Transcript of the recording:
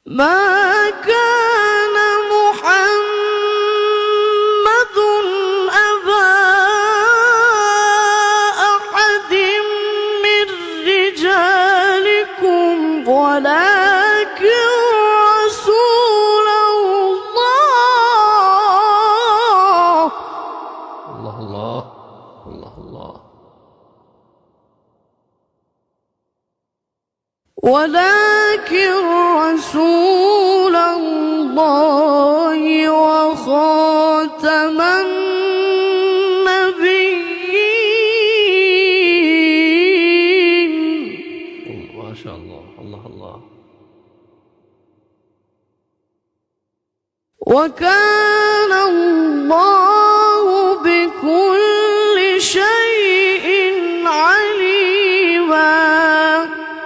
ما كان محمد أبا أحد من رجالكم ولكن رسول الله. الله الله الله الله. ولكن رسول الله وخاتم النبيين. ما شاء الله. الله الله. وكان الله